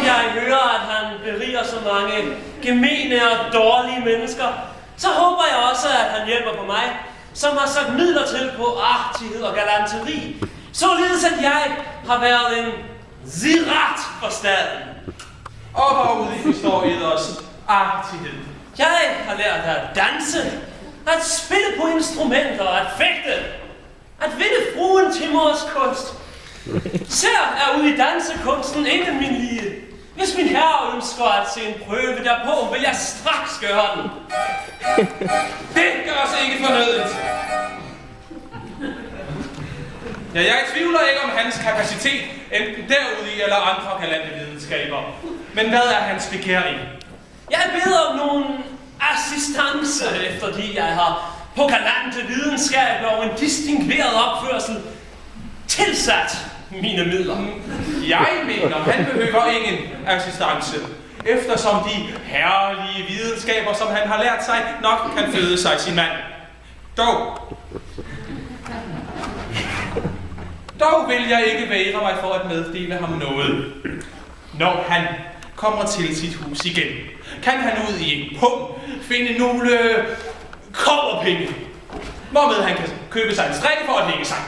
jeg hører, at han beriger så mange gemene og dårlige mennesker, så håber jeg også, at han hjælper på mig, som har sat midler til på artighed og galanteri, således at jeg har været en zirat for staden. Og herude består eders artighed. Jeg har lært at danse, at spille på instrumenter, at fægte, at vinde fruen Timors kunst. Ser er ude i dansekunsten ingen min lige. Hvis min herre ønsker at se en prøve derpå, vil jeg straks gøre den. Det gør sig ikke fornødent. Ja, jeg tvivler ikke om hans kapacitet, enten derude i eller andre galante videnskaber. Men hvad er hans begæring? Jeg beder om nogen assistance, fordi jeg har på galante videnskaber og en distingueret opførsel tilsat mine midler. Jeg mener, han behøver ingen assistance, eftersom de herlige videnskaber, som han har lært sig, nok kan føde sig sin mand. Dog vil jeg ikke vægre mig for at meddele ham noget. Når han kommer til sit hus igen, kan han ud i en pung finde nogle kobberpenge, hvormed han kan købe sig en strikke for at lægge sig.